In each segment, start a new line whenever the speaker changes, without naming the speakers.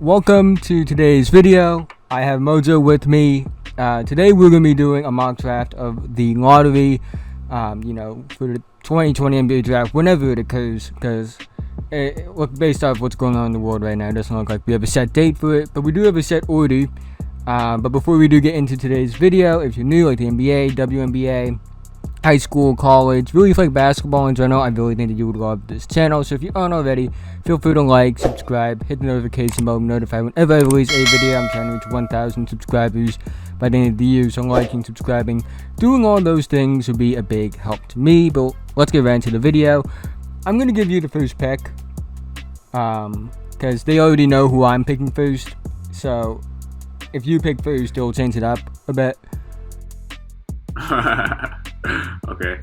welcome to today's video. I have Mojo with me. Today we're going to be doing a mock draft of the lottery, for the 2020 NBA draft, whenever it occurs, because based off what's going on in the world right now, it doesn't look like we have a set date for it, but we do have a set order. But before we do get into today's video, if you're new, like the NBA, WNBA, high school, college, really like basketball in general, I really think that you would love this channel. So if you aren't already, feel free to like, subscribe, hit the notification bell, notify whenever I release a video. I'm trying to reach 1,000 subscribers by the end of the year, so liking, subscribing, doing all those things would be a big help to me. But let's get right into the video. I'm going to give you the first pick, because they already know who I'm picking first. So if you pick first, it'll change it up a bit.
Okay.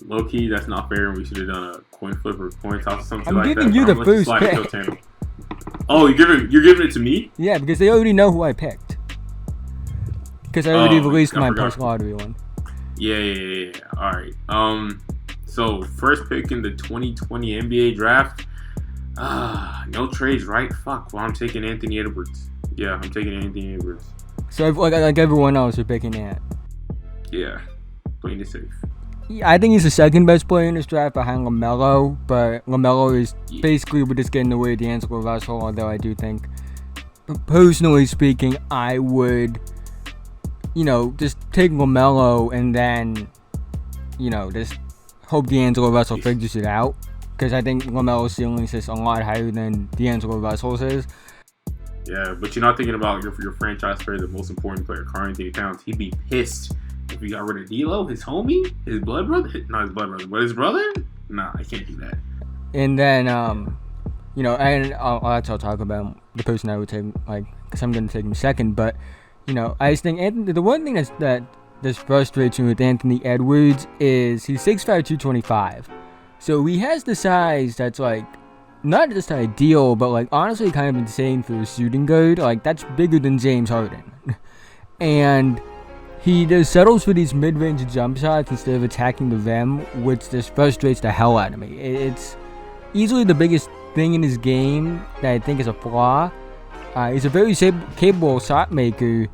Low key, that's not fair. We should have done a coin flip or coin toss or something
I'm
like that.
giving you the first pick.
Oh, you're giving it to me?
Yeah, because they already know who I picked. Because I already released my post lottery one.
Yeah. All right. So first pick in the 2020 NBA draft. No trades, right? Fuck. Well, I'm taking Anthony Edwards. Yeah, I'm taking Anthony Edwards.
So like everyone else, you're picking that.
Yeah, playing it safe.
Yeah, I think he's the second best player in this draft behind LaMelo, but LaMelo is basically we're just getting away with D'Angelo Russell, although I do think, personally speaking, I would, just take LaMelo and then, just hope D'Angelo Russell figures it out, because I think LaMelo's ceiling is just a lot higher than D'Angelo Russell's is.
Yeah, but you're not thinking about your franchise player, the most important player, Karl Anthony Towns. He'd be pissed if we got rid of D'Lo, his homie, his blood brother. Not his blood brother, but his brother. Nah, I can't do that. And then,
and I'll talk about the person I would take, because I'm gonna take him second. But, I just think the one thing that frustrates me with Anthony Edwards is he's 6'5", 225. So he has the size that's not just ideal, but honestly kind of insane for a shooting guard. That's bigger than James Harden. And he just settles for these mid-range jump shots instead of attacking the rim, which just frustrates the hell out of me. It's easily the biggest thing in his game that I think is a flaw. He's a very capable shot maker,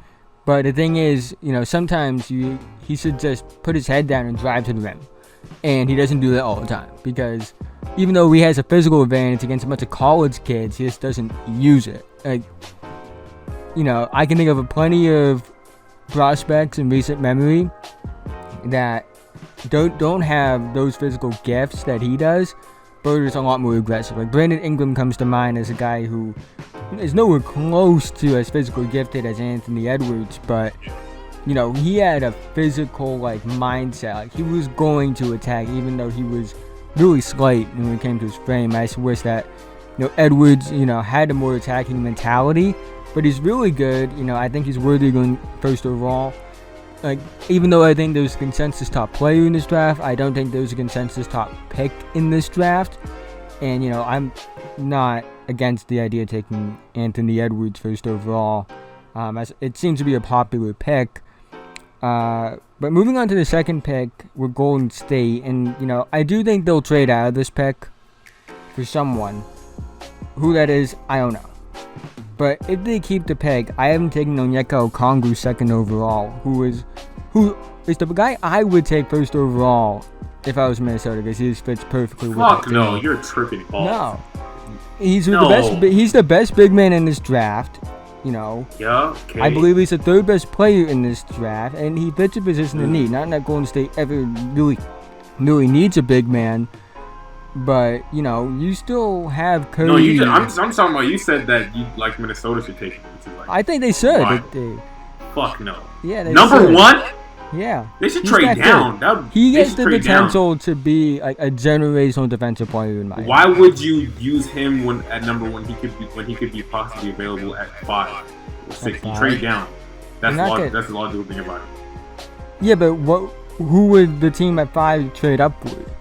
but the thing is, sometimes he should just put his head down and drive to the rim. And he doesn't do that all the time, because even though he has a physical advantage against a bunch of college kids, he just doesn't use it. I can think of plenty of prospects in recent memory that don't have those physical gifts that he does, but are just a lot more aggressive. Brandon Ingram comes to mind as a guy who is nowhere close to as physically gifted as Anthony Edwards, but he had a physical mindset. He was going to attack, even though he was really slight when it came to his frame. I just wish that Edwards had a more attacking mentality. But he's really good. I think he's worthy of going first overall. Even though I think there's a consensus top player in this draft, I don't think there's a consensus top pick in this draft. And, I'm not against the idea of taking Anthony Edwards first overall. As it seems to be a popular pick. But moving on to the second pick, we're Golden State. And, I do think they'll trade out of this pick for someone. Who that is, I don't know. But if they keep the pick, I haven't taken Onyeka Okongwu second overall, who is the guy I would take first overall if I was Minnesota, because he just fits perfectly with
Fuck no, you're tripping balls.
No. He's the best big man in this draft,
Yeah, okay.
I believe he's the third best player in this draft, and he fits a position in need. Not that Golden State ever really needs a big man. But, you still have Curry.
No, I'm talking about, you said that you Minnesota should take him.
I think they should.
Fuck no.
Yeah, they
Number
should.
one?
Yeah.
They should trade down.
He has the potential to be a generational defensive player in my
Why would you use him at number one when he could be possibly available at 5 or 6? You trade down. That's the logical thing about it. Yeah,
but who would the team at 5 trade up with?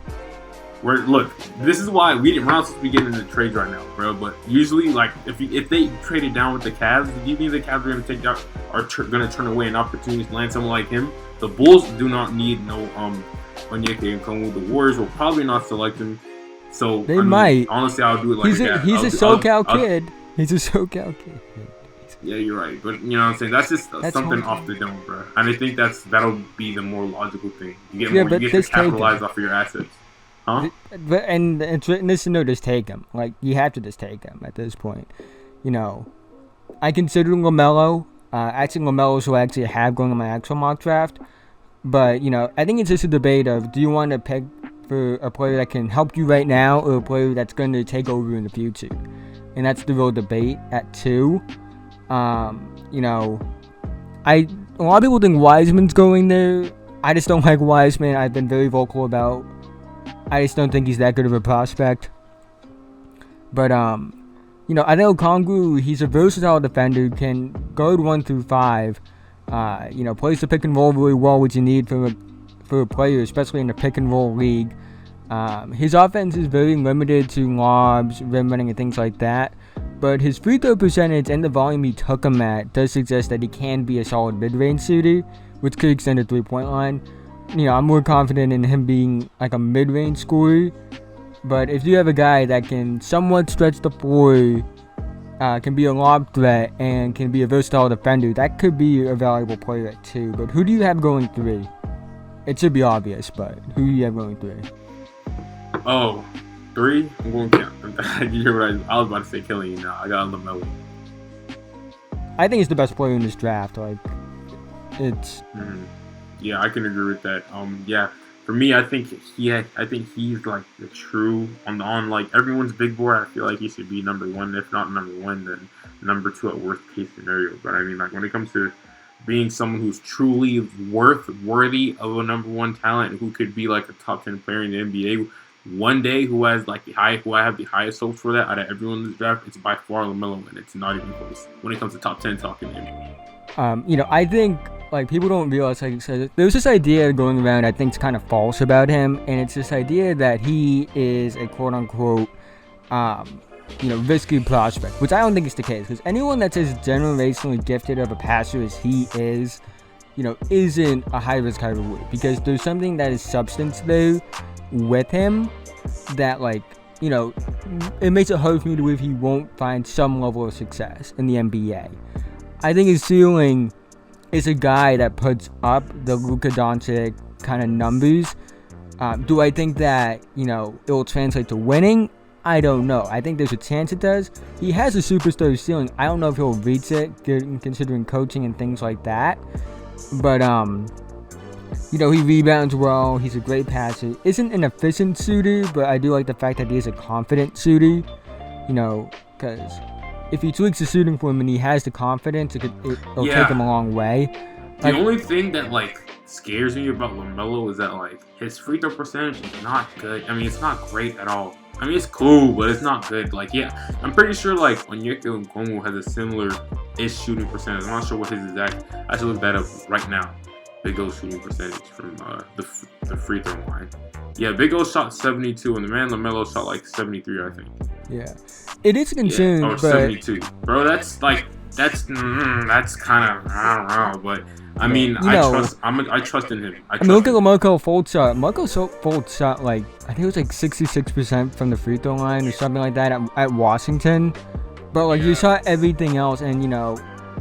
Look, this is why we're not supposed to be getting into trades right now, bro. But usually, if they traded down with the Cavs, do you think the Cavs are going to going to turn away an opportunity to land someone like him? The Bulls do not need Onyeka Okongwu. The Warriors will probably not select him. So
they might.
Honestly, I'll do it like that.
He's a SoCal kid. He's a SoCal kid.
Yeah, you're right. But you know what I'm saying? That's just something off the dome, bro. And I think that'll be the more logical thing. You get to capitalize off of your assets. Huh?
And it's written this note, just take him. Like, you have to just take him at this point. You know, I consider LaMelo. Actually, LaMelo's who I actually have going on my actual mock draft. But, you know, I think it's just a debate of, do you want to pick for a player that can help you right now or a player that's going to take over in the future? And that's the real debate at 2. You know, a lot of people think Wiseman's going there. I just don't like Wiseman. I've been very vocal about. I just don't think he's that good of a prospect. But you know, I know Okongwu, he's a versatile defender, can guard 1 through 5. You know, plays the pick and roll really well, which you need for a player, especially in the pick and roll league. His offense is very limited to lobs, rim running, and things like that. But his free throw percentage and the volume he took him at does suggest that he can be a solid mid-range shooter, which could extend the 3-point line. You know, I'm more confident in him being like a mid-range scorer. But if you have a guy that can somewhat stretch the floor, can be a lob threat, and can be a versatile defender, that could be a valuable player at 2. But who do you have going 3? It should be obvious, but who do you have going 3?
Oh, 3? I'm going to count. You hear what I was about to say, killing you now. I got LaMelo.
I think he's the best player in this draft. Like, it's...
Yeah, I can agree with that. Yeah, for me, I think he's like the true on like everyone's big board. I feel like he should be number 1, if not number 1, then number 2 at worst case scenario. But I mean, like when it comes to being someone who's truly worthy of a number 1 talent, who could be like a top 10 player in the NBA one day, who I have the highest hopes for that out of everyone in this draft, it's by far LaMelo, and it's not even close when it comes to top 10 talking to him.
You know, I think. Like, people don't realize, like you said, there's this idea going around I think is kind of false about him, and it's this idea that he is a quote-unquote, you know, risky prospect, which I don't think is the case, because anyone that's as generationally gifted of a passer as he is, you know, isn't a high-risk, high-reward, because there's something that is substance there with him that, like, you know, it makes it hard for me to believe he won't find some level of success in the NBA. I think his ceiling is a guy that puts up the Luka Doncic kind of numbers. Do I think that, you know, it will translate to winning? I don't know. I think there's a chance it does. He has a superstar ceiling. I don't know if he'll reach it, considering coaching and things like that. But, you know, he rebounds well. He's a great passer. Isn't an efficient shooter, but I do like the fact that he is a confident shooter. You know, because if he tweaks the shooting for him and he has the confidence, it'll take him a long way.
The only thing that, like, scares me about LaMelo is that, like, his free throw percentage is not good. I mean, it's not great at all. I mean, it's cool, but it's not good. Like, yeah, I'm pretty sure, like, Onyeka Okongwu has a similar-ish shooting percentage. I'm not sure what his exact... I should look that up right now. Big O's shooting percentage from the free throw line. Yeah, Big O shot 72, and the man LaMelo shot, like, 73, I think.
Yeah. It is a concern,
but 72, bro. That's kind of, I don't know, but I mean, I trust in him.
Look at Marco Fultz shot. Marco Fultz shot like I think it was like 66% from the free throw line or something like that at Washington. But like you saw everything else, and you know,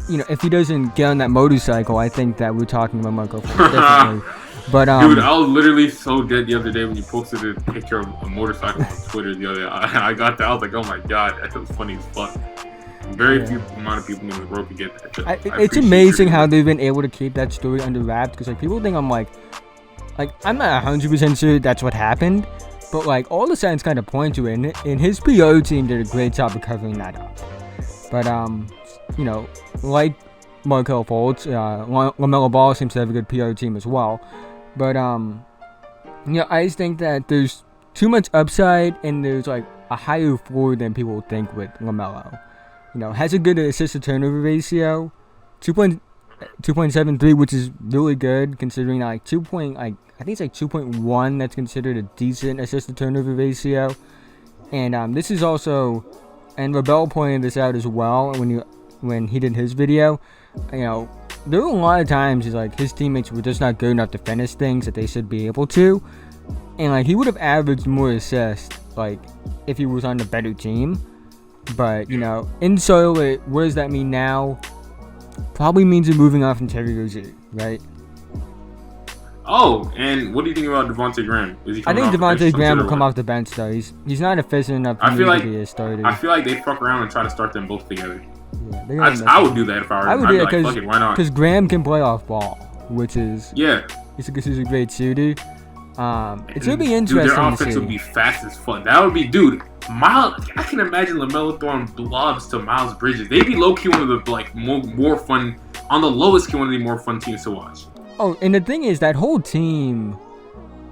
if he doesn't get on that motorcycle, I think that we're talking about Marco Fultz differently. But
dude, I was literally so dead the other day when you posted a picture of a motorcycle on Twitter the other day. I got that. I was like, oh my god, that was funny as fuck. Very few amount of people in the world could get that.
It's amazing how they've been able to keep that story under wraps, because like people think I'm like I'm not 100% sure that's what happened, but like all the signs kind of point to it, and his PR team did a great job of covering that up. But you know, like Markel Fultz, LaMelo Ball seems to have a good PR team as well. But, you know, I just think that there's too much upside, and there's, like, a higher floor than people think with LaMelo. You know, has a good assist-to-turnover ratio, 2.73, which is really good, considering, like, I think it's, like, 2.1 that's considered a decent assist-to-turnover ratio. And, this is also, and Rebel pointed this out as well when he did his video, you know, there were a lot of times his teammates were just not good enough to finish things that they should be able to, and like he would have averaged more assists like if he was on the better team. But, you know, in Charlotte, what does that mean now? Probably means you're moving on from Terry Rozier, right?
Oh, and what do you think about Devontae Graham?
I think Devontae Graham will come off the bench, though. He's not efficient enough to be a starter.
I feel like they fuck around and try to start them both together.
Yeah,
I would do that if I were.
I would do that
because why not?
Because Graham can play off ball, which is he's a great shooter. It's gonna be interesting.
Dude, their offense would be fast as fuck. That would be, dude. Miles, I can imagine LaMelo throwing blobs to Miles Bridges. They'd be low key one of the like more fun, on the lowest key, one of the more fun teams to watch.
Oh, and the thing is, that whole team,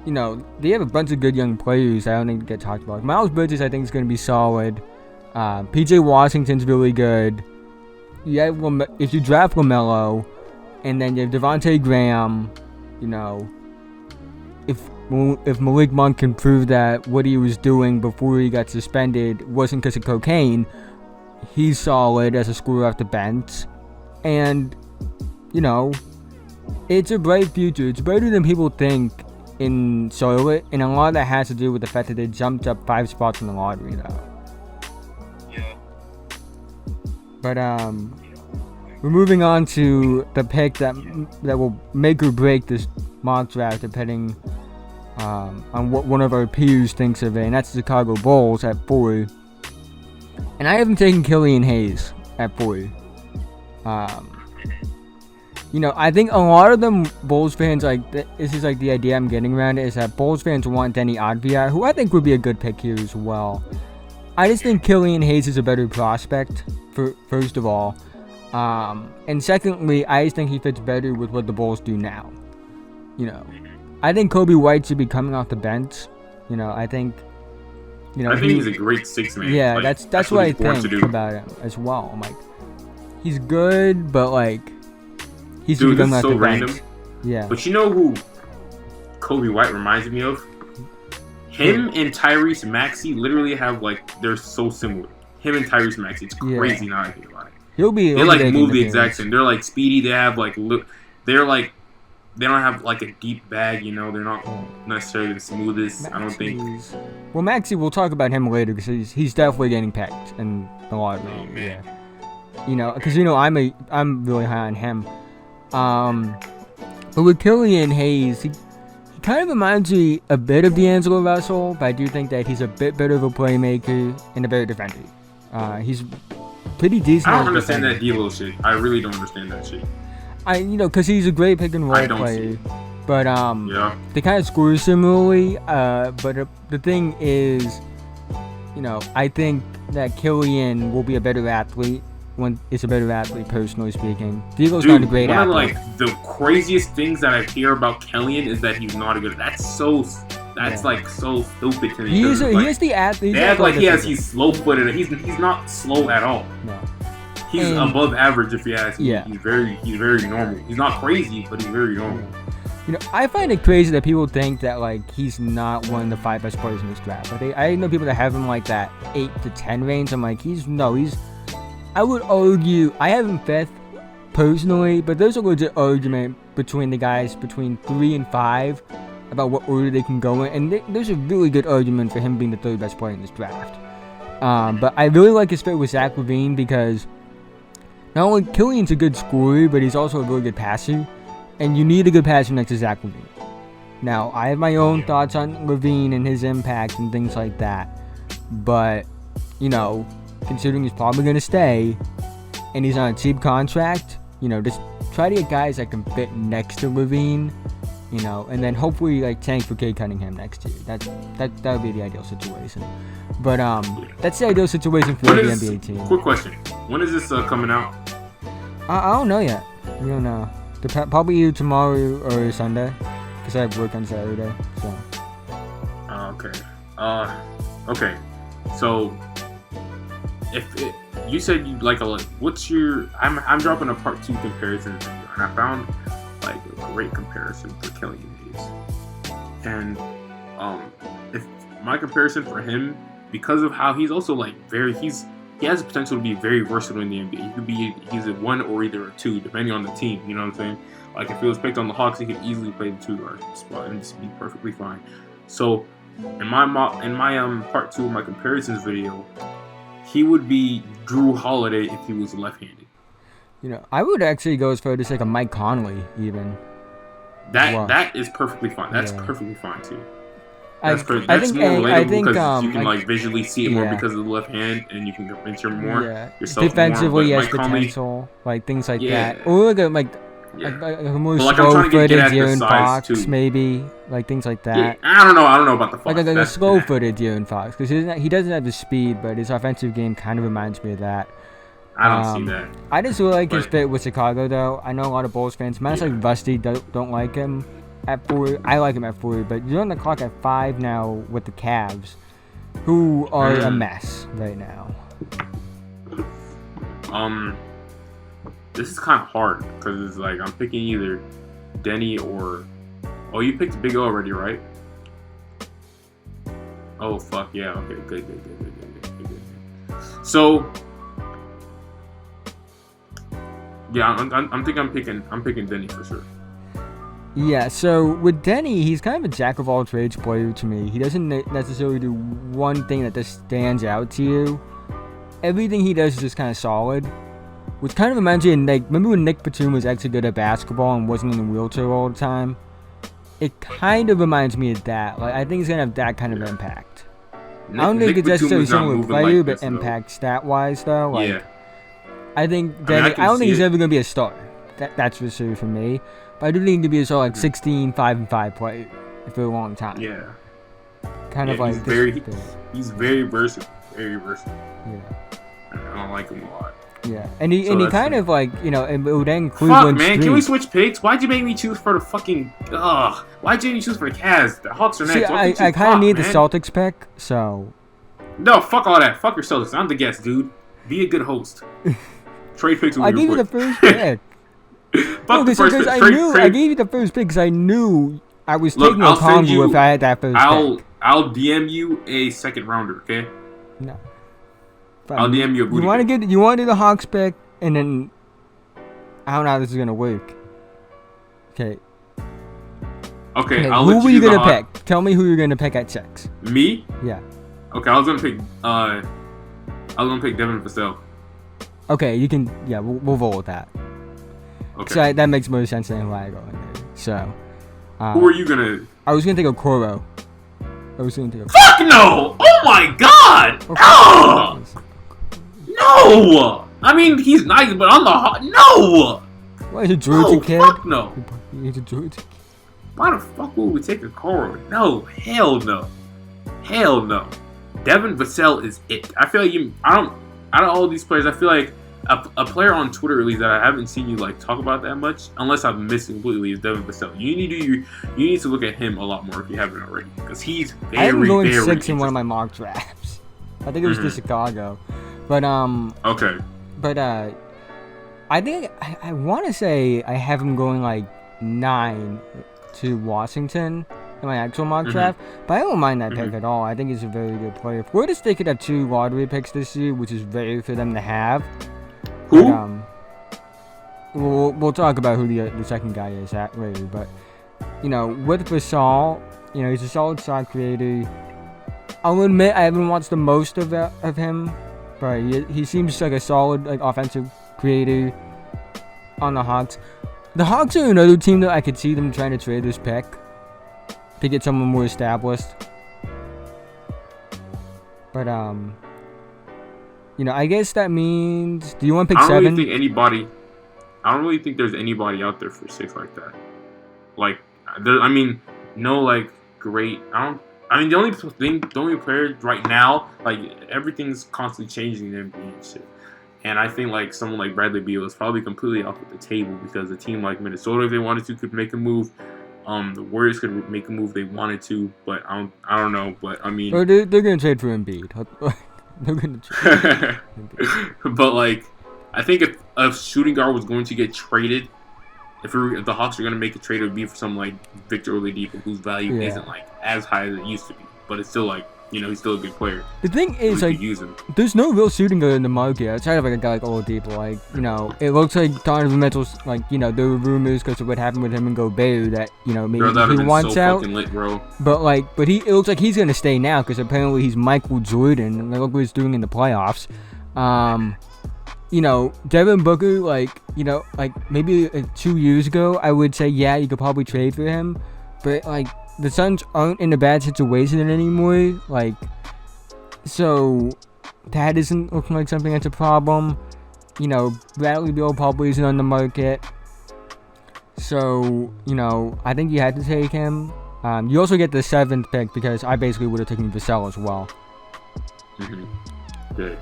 you know, they have a bunch of good young players. I don't think get talked about. Miles Bridges, I think, is going to be solid. PJ Washington's really good. If you draft LaMelo, and then you have Devontae Graham, you know, if Malik Monk can prove that what he was doing before he got suspended wasn't because of cocaine, he's solid as a scorer off the bench. And, you know, it's a bright future. It's brighter than people think in Charlotte, and a lot of that has to do with the fact that they jumped up 5 spots in the lottery, though.
Yeah.
But, we're moving on to the pick that will make or break this mock draft, depending on what one of our peers thinks of it, and that's the Chicago Bulls at 4. And I haven't taken Killian Hayes at 4. You know, I think a lot of them Bulls fans, like, this is like the idea I'm getting around it, is that Bulls fans want Denny Adviar, who I think would be a good pick here as well. I just think Killian Hayes is a better prospect, first of all. And secondly, I just think he fits better with what the Bulls do now. You know, I think Kobe White should be coming off the bench. You know, I think he's a
great 6-man.
Yeah, like, that's what I think about him as well. I'm like, he's good, but like, he's become like so random. Yeah.
But you know who Kobe White reminds me of? Him and Tyrese Maxey literally have like, they're so similar. Him and Tyrese Maxey, it's crazy now I think about it.
They
like move the exact same. They're like speedy. They have like they're like, they don't have like a deep bag. You know, they're not necessarily the smoothest. I don't think.
Well, Maxey, we'll talk about him later because he's definitely getting picked in a lot of ways. Yeah. You know, because you know I'm really high on him. But with Killian Hayes, he kind of reminds me a bit of D'Angelo Russell, but I do think that he's a bit better of a playmaker and a better defender. He's pretty decent.
I don't understand that D'Lo shit. I really don't understand that shit.
Because he's a great pick and roll player. But they kind of score similarly. But the thing is, you know, I think that Killian will be a better athlete. When it's a better athlete, personally speaking. D'Lo's not a great athlete.
One of like the craziest things that I hear about Killian is that he's not a good. That's so stupid to me.
He is the athlete.
They act like he's slow-footed. He's not slow at all.
No.
He's above average, if you ask me. Yeah. He's very normal. He's not crazy, but he's very normal.
You know, I find it crazy that people think that like he's not one of the 5 best players in this draft. Like I know people that have him like that 8 to 10 range. I'm like, he's. I would argue, I have him 5th personally, but there's a legit argument between the guys between 3 and 5 about what order they can go in, and there's a really good argument for him being the 3rd best player in this draft. But I really like his fit with Zach LaVine because not only Killian's a good scorer, but he's also a really good passer, and you need a good passer next to Zach LaVine. Now, I have my own thoughts on LaVine and his impact and things like that, but, you know, considering he's probably going to stay, and he's on a cheap contract, you know, just try to get guys that can fit next to LaVine, you know, and then hopefully, like, tank for Cade Cunningham next year. That would be the ideal situation. But, that's the ideal situation for the NBA team.
Quick question. When is this coming out?
I don't know yet. We don't know. Probably either tomorrow or Sunday, because I have work on Saturday, so.
Okay. Okay. So, you said you like what's your? I'm dropping a part 2 comparison video, and I found like a great comparison for Killian Hayes. And if my comparison for him, because of how he's also like he has the potential to be very versatile in the NBA. He's a 1 or either a 2, depending on the team. You know what I'm saying? Like if he was picked on the Hawks, he could easily play the 2-guard spot and just be perfectly fine. So in my part 2 of my comparisons video, he would be Drew Holiday if he was left-handed.
You know, I would actually go as far as like a Mike Conley even.
That is perfectly fine. That's perfectly fine too. That's more
I
relatable
think,
because you can like visually see it more because of the left hand, and you can enter more yourself.
Defensively,
more,
has potential, like things like that.
Yeah.
Or like a more slow-footed De'Aaron Fox, too. Maybe like things like that.
Yeah, I don't know about the Fox.
Like a slow-footed De'Aaron Fox, because he doesn't have the speed, but his offensive game kind of reminds me of that.
I don't see that.
I just really like his fit with Chicago, though. I know a lot of Bulls fans, like Rusty, don't like him at 4. I like him at 4, but you're on the clock at 5 now with the Cavs, who are a mess right now.
This is kind of hard because it's like I'm picking either Denny or. Oh, you picked Big O already, right? Oh fuck yeah! Okay, good. So. Yeah, I'm picking Denny for sure.
Yeah, so with Denny, he's kind of a jack of all trades player to me. He doesn't necessarily do one thing that just stands out to you. Everything he does is just kind of solid, which kind of reminds me of like, remember when Nick Batum was actually good at basketball and wasn't in a wheelchair all the time? It kind of reminds me of that. Like, I think he's gonna have that kind of impact. I don't think it's necessarily similar player, like but impact stat-wise though. Like, yeah. I think Denny. I don't think he's ever gonna be a star. That's for sure for me. But I do think to be a star like 16, 5-5 player for a long time.
Yeah.
Kind of like
he's very versatile. Very versatile.
Yeah.
I don't like him a lot.
Yeah, and he kind of like, you know, it would then include.
Fuck, man, can we switch picks? Why'd you make me choose for the fucking? Why'd you make me choose for the Cavs? The Hawks are next.
See, I kind of need the Celtics pick, so.
No, fuck all that. Fuck your Celtics. I'm the guest, dude. Be a good host. Trade picks.
I gave you the first pick. I gave you the first pick because I knew I was taking a Congo if I had that first pick.
I'll DM you a second rounder, okay?
No.
I'll DM you a booty.
You want to do the Hawks pick, and then I don't know how this is gonna work. Okay.
Okay.
Who were you gonna pick? Tell me who you're gonna pick at 6.
Me?
Yeah.
Okay, I was gonna pick Devin Vassell.
Okay, you can. Yeah, we'll roll with that.
Okay.
So that makes more sense than why I go in there. So.
Who are you gonna?
I was gonna take a Koro.
Fuck no! Oh my god! Okay. No! I mean, he's nice, but on the no!
What, he's a Georgia kid?
Fuck no!
He's a Georgia kid.
Why the fuck would we take a Koro? No, hell no. Hell no. Devin Vassell is it. I feel like out of all these players, I feel like a player on Twitter, at least, that I haven't seen you like talk about that much, unless I've missed completely, is Devin Vassell. You need to look at him a lot more if you haven't already, because he's very,
I am going
very
6 in one of my mock drafts. I think it was to Chicago, but
okay.
But I think I want to say I have him going like 9 to Washington in my actual mock draft, but I don't mind that pick at all. I think he's a very good player. Florida State could have 2 lottery picks this year, which is rare for them to have.
Who?
But, we'll talk about who the second guy is later. But you know, with Vassell, you know, he's a solid shot creator. I'll admit I haven't watched the most of him, but he seems like a solid like offensive creator on the Hawks. The Hawks are another team that I could see them trying to trade this pick to get someone more established. But you know, I guess that means. Do you want to pick 7?
I don't really think there's anybody out there for 6 like that. Like, no, like great. The only player right now, like everything's constantly changing in the NBA and shit. And I think like someone like Bradley Beal is probably completely off the table because a team like Minnesota, if they wanted to, could make a move. The Warriors could make a move if they wanted to, but I don't know. But I mean,
they're gonna trade for Embiid. They're gonna trade.
But like, I think if a shooting guard was going to get traded, if the Hawks are gonna make a trade, it would be for someone like Victor Oladipo, whose value isn't like as high as it used to be, but it's still like he's still a good player.
The thing is,
we
like,
could use him.
there's no real shooting guard in the market outside of like a guy like Oladipo. Like, it looks like Donovan Mitchell's, like, there were rumors because of what happened with him and Gobert that, maybe
Bro,
he wants
so
out.
fucking lit, bro.
But it looks like he's gonna stay now because apparently he's Michael Jordan and look what he's doing in the playoffs. Devin Booker, maybe 2 years ago, I would say, yeah, you could probably trade for him. But, the Suns aren't in a bad situation anymore. So that isn't looking like something that's a problem. Bradley Beal probably isn't on the market. So, I think you had to take him. You also get the 7th pick because I basically would have taken Vassell as well.
Good.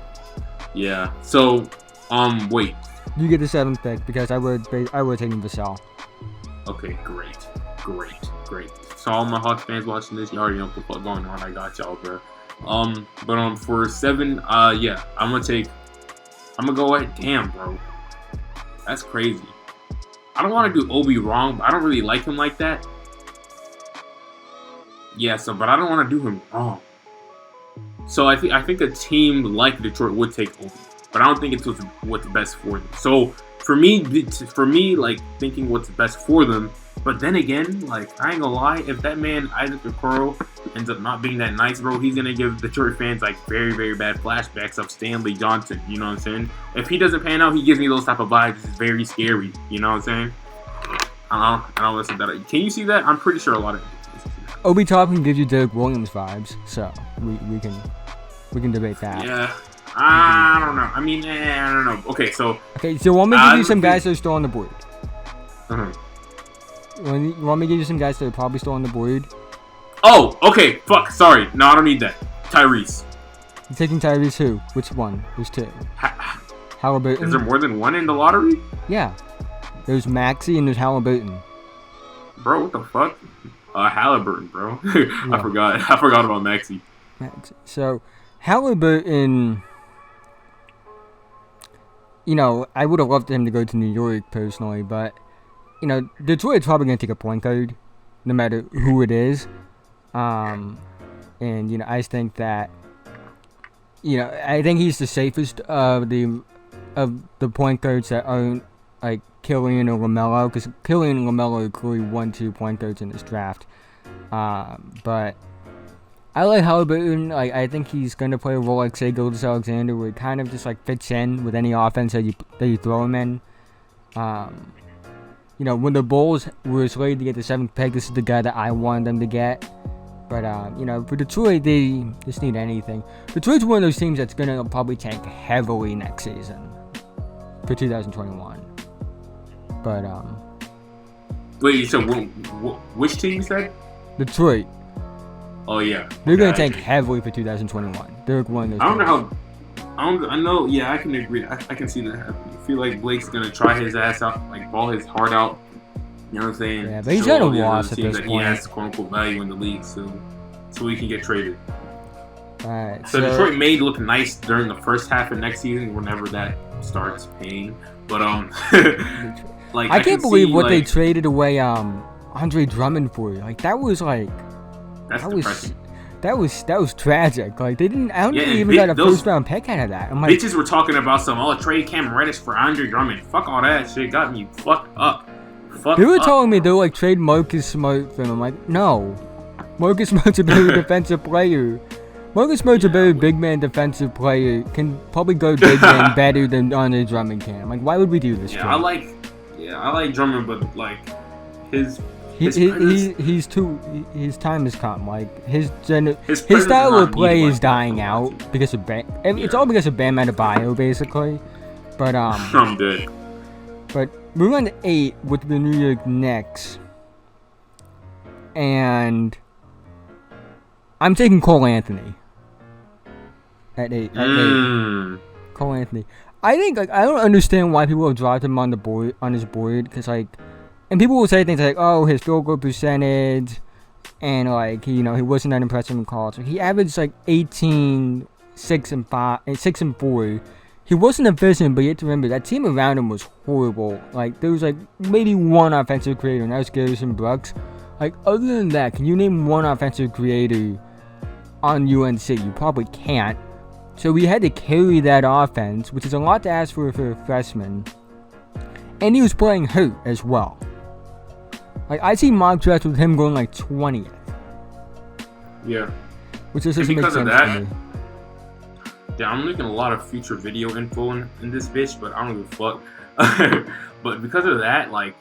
Yeah. So, wait.
You get the 7th pick because I would have taken Vassell.
Okay, great. So all my Hawks fans watching this, you already know what the fuck going on. I got y'all, bro. But for 7, yeah, I'm gonna go ahead. Damn, bro, that's crazy. I don't want to do Obi wrong, but I don't really like him like that. Yeah, but I don't want to do him wrong. So I think a team like Detroit would take Obi, but I don't think it's what's best for them. So for me, thinking what's best for them. But then again, I ain't gonna lie, if that man Isaac Okoro ends up not being that nice, bro, he's gonna give Detroit fans very, very bad flashbacks of Stanley Johnson. You know what I'm saying? If he doesn't pan out, he gives me those type of vibes. It's very scary. You know what I'm saying? I don't listen to that. Can you see that? I'm pretty sure a lot of
Obi Toppin gives you Derek Williams vibes, so we can debate that.
Yeah. I don't know. I mean, I don't know. Okay, so
want me to give you some guys that are still on the board?
Uh-huh.
Want me to give you some guys that are probably still on the board?
Oh, okay. Fuck. Sorry. No, I don't need that. Tyrese.
You're taking Tyrese who? Which one? There's 2. Halliburton.
Is there more than one in the lottery?
Yeah. There's Maxey and there's Halliburton.
Bro, what the fuck? Halliburton, bro. Yeah. I forgot about Maxey.
So, Halliburton, I would have loved him to go to New York personally, but, Detroit's probably going to take a point guard, no matter who it is. And, I just think that, I think he's the safest of the point guards that aren't, Killian or LaMelo, because Killian and LaMelo are clearly 1-2 point guards in this draft. But I like Halliburton. I think he's going to play a role like, say, Gilgeous-Alexander, where it kind of just, fits in with any offense that you throw him in. When the Bulls were slated to get the 7th pick, this is the guy that I wanted them to get. But, for Detroit, they just need anything. Detroit's one of those teams that's going to probably tank heavily next season for 2021. But,
wait, you said which team you said?
Detroit.
Oh, yeah.
They're going to tank heavily for 2021. They're one of those
I don't
teams.
know I know, yeah, I can agree. I can see that happening. I feel like Blake's going to try his ass out, ball his heart out. You know what I'm saying?
Yeah, but he's got a loss at this
that
point.
He has quote-unquote value in the league, so he can get traded.
Alright,
so Detroit may look nice during the first half of next season, whenever that starts paying. But,
I can't believe what they traded away Andre Drummond for. That was
depressing.
That was tragic. They didn't. I don't think they even got a first round pick out of that. I'm
bitches were talking about trade Cam Reddish for Andre Drummond. Fuck all that shit. Got me fucked up.
They were telling me they'll trade Marcus Smart for him. I'm like, no. Marcus Smart's a better defensive player. Marcus Smart's a better big man defensive player. Can probably go big man better than Andre Drummond can. Why would we do this?
Yeah, I like Drummond, but his
time has come. His style of play is dying out because of it's all because of Bam Adebayo basically. But
I'm dead.
But moving on to 8 with the New York Knicks, and I'm taking Cole Anthony at 8. Cole Anthony. I think I don't understand why people have dropped him on his board because and people will say things like, oh, his field goal percentage, and he wasn't that impressive in college. He averaged 18, 6 and 5, 6 and 4. He wasn't efficient, but you have to remember that team around him was horrible. There was maybe one offensive creator, and that was Garrison Brooks. Other than that, can you name one offensive creator on UNC. You probably can't. So we had to carry that offense, which is a lot to ask for a freshman. And he was playing hurt as well. Like, I see mock drafts with him going like 20th.
Yeah.
Which just doesn't make sense to me.
Yeah, I'm looking a lot of future video info in this bitch, but I don't give a fuck. But because of that, like,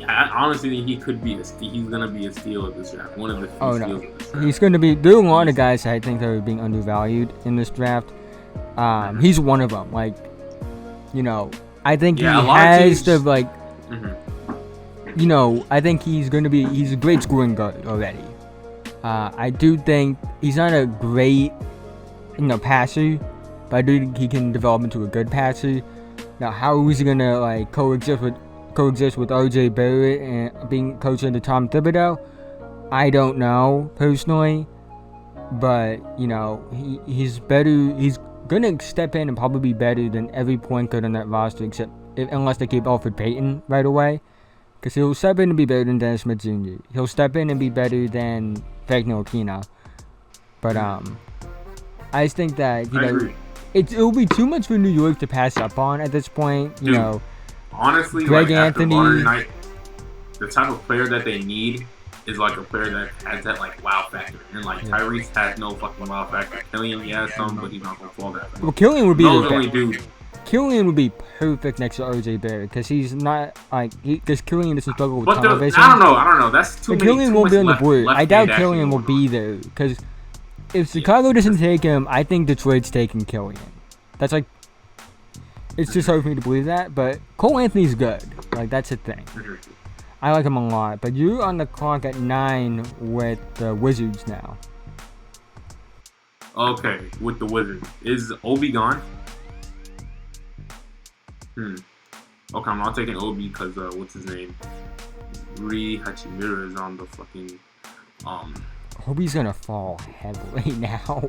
I honestly think he could be he's gonna be a steal of this draft. One of the few steals of this draft.
He's gonna be. There are a lot of guys I think that are being undervalued in this draft. He's one of them. Like, you know, I think he has the like. You know, I think he's a great scoring guard already. I do think he's not a great, passer, but I do think he can develop into a good passer. Now, how is he gonna like coexist with RJ Barrett and being coached under Tom Thibodeau? I don't know personally, but he's better. He's gonna step in and probably be better than every point guard on that roster, unless they keep Alfred Payton right away. Because he'll step in and be better than Dennis Smith Jr. He'll step in and be better than Frank Ntilikina. But I just think that it'll be too much for New York to pass up on at this point.
Dude, honestly,
Greg
like
Anthony,
after night, the type of player that they need is like a player that has that like wow factor, and like Tyrese has no fucking wow factor. Killian, he has some, but he's not gonna fall that.
Well, Killian would be
the only dude.
Killian would be perfect next to RJ Barrett because he's not like because Killian doesn't struggle with
but
television.
I don't know. That's too many.
Killian won't be on the board. I doubt
Killian
Killian will be there because if Chicago doesn't take him, I think Detroit's taking Killian. That's like it's just hard for me to believe that, but Cole Anthony's good. Like that's the thing. I like him a lot, but you're on the clock at 9 with the Wizards now.
Okay, with the Wizards, is Obi gone? Okay, I'm not taking Obi because what's his name? Rudy Hachimura is on the fucking
Obi's gonna fall heavily now.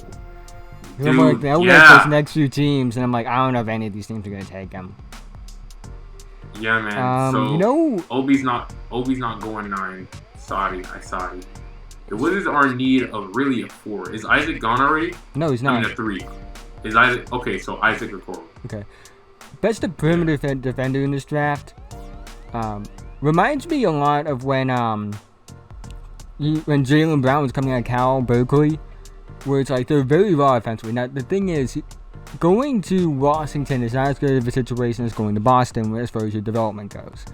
Dude,
I'm like, those next few teams, and I'm like, I don't know if any of these teams are gonna take him.
Yeah, man. So Obi's not going 9. Sorry. The Wizards are in need of really a 4. Is Isaac gone already?
No, he's not.
I mean a 3. Is Isaac okay? So Isaac or Coral?
Okay. Best perimeter defender in this draft. Reminds me a lot of when Jaylen Brown was coming out of Cal Berkeley, where it's like they're very raw offensively. Now the thing is, going to Washington is not as good of a situation as going to Boston as far as your development goes.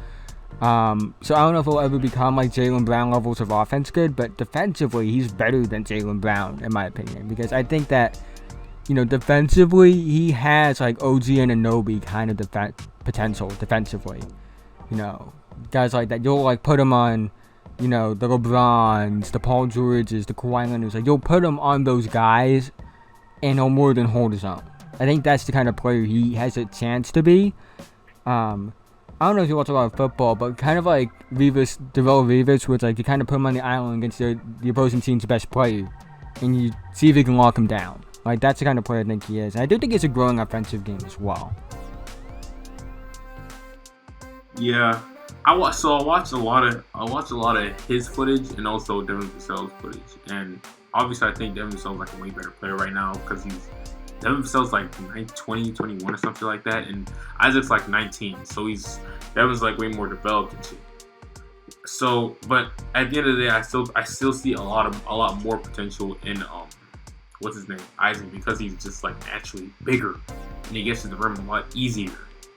So I don't know if he'll ever become like Jaylen Brown levels of offense good, but defensively he's better than Jaylen Brown in my opinion, because I think that defensively he has like OG Anunoby kind of potential defensively. Guys like that, you'll like put him on, the LeBrons, the Paul Georges, the Kawhi Leonards. Like you'll put him on those guys, and he'll more than hold his own. I think that's the kind of player he has a chance to be. I don't know if you watch a lot of football, but kind of like Darrelle Revis, where it's like you kind of put him on the island against the opposing team's best player, and you see if you can lock him down. Like that's the kind of player I think he is. And I do think it's a growing offensive game as well.
Yeah, I watch a lot of his footage and also Devin Vassell's footage. And obviously, I think Devin Vassell's like a way better player right now because Devin Vassell's like 20, 21 or something like that, and Isaac's like 19. So Devin's like way more developed and shit. So, but at the end of the day, I still see a lot more potential in what's his name, Isaac, because he's just like naturally bigger and he gets to the rim a lot easier,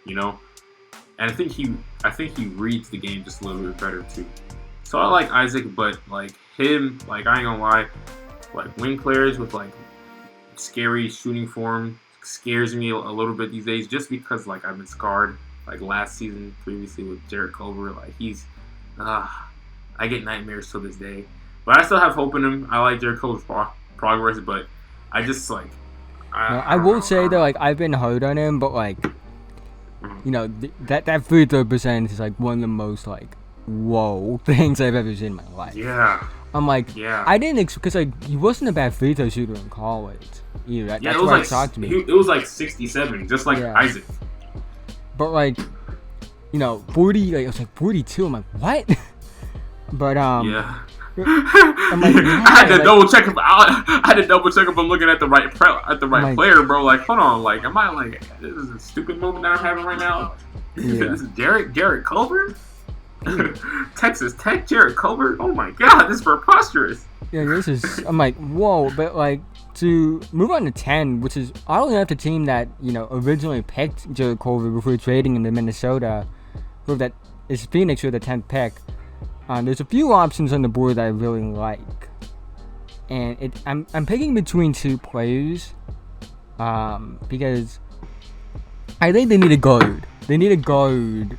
And I think he reads the game just a little bit better too. So I like Isaac, but like him, like I ain't gonna lie, like wing players with like scary shooting form scares me a little bit these days, just because like I've been scarred like last season previously with Jarrett Culver. Like he's I get nightmares to this day, but I still have hope in him. I like Jarrett Culver's progress, but I just like
I will say that like I've been hard on him, but like that free throw percentage is like one of the most like whoa things I've ever seen in my life.
Yeah,
I'm like I didn't because like he wasn't a bad free throw shooter in college either. That's why it shocked me.
It was like 67, just like Isaac.
But like 40, like it was like 42. I'm like what? But I'm like, yeah,
I had to double check if I'm looking at the right player, bro. Like, hold on, like, am I like, this is a stupid moment that I'm having right now?
Yeah.
This is Jarrett Culver? Texas Tech, Jarrett Culver? Oh my God, this is preposterous.
Yeah, I'm like, whoa, but like, to move on to 10, which is oddly enough the team that, originally picked Jarrett Culver before trading him to Minnesota, that is Phoenix with the 10th pick. There's a few options on the board that I really like. And I'm picking between two players, because I think they need a guard. They need a guard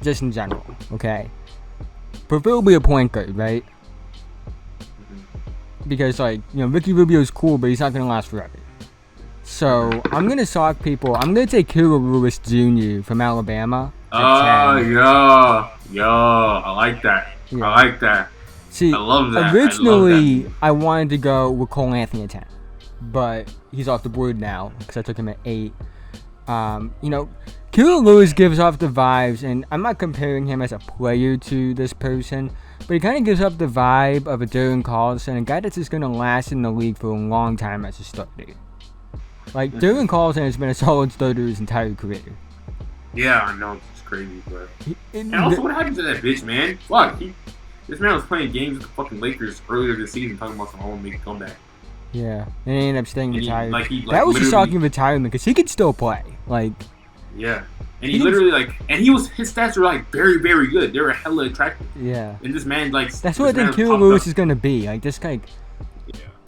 just in general, okay? Preferably a point guard, right? Because, like, Ricky Rubio's cool, but he's not going to last forever. So, I'm going to shock people. I'm going to take Kira Lewis Jr. from Alabama.
Oh, yo, I like that. Yeah. I like that.
See,
I love that.
Originally, I wanted to go with Cole Anthony at 10. But he's off the board now, because I took him at 8. Kira Lewis gives off the vibes, and I'm not comparing him as a player to this person, but he kind of gives off the vibe of a Darren Collison, a guy that's just going to last in the league for a long time as a starter. Like, Darren Collison has been a solid starter his entire career.
Yeah, I know. It's crazy, but... And also, what happened to that bitch, man? Fuck, this man was playing games with the fucking Lakers earlier this season, talking about some home make a comeback.
Yeah, and he ended up staying retired.
That
was a shocking retirement, because he could still play. Like...
Yeah. And he literally, his stats were, like, very, very good. They were hella attractive.
Yeah.
And this man, like...
That's what I think Kira Lewis is going to be. Like, this guy...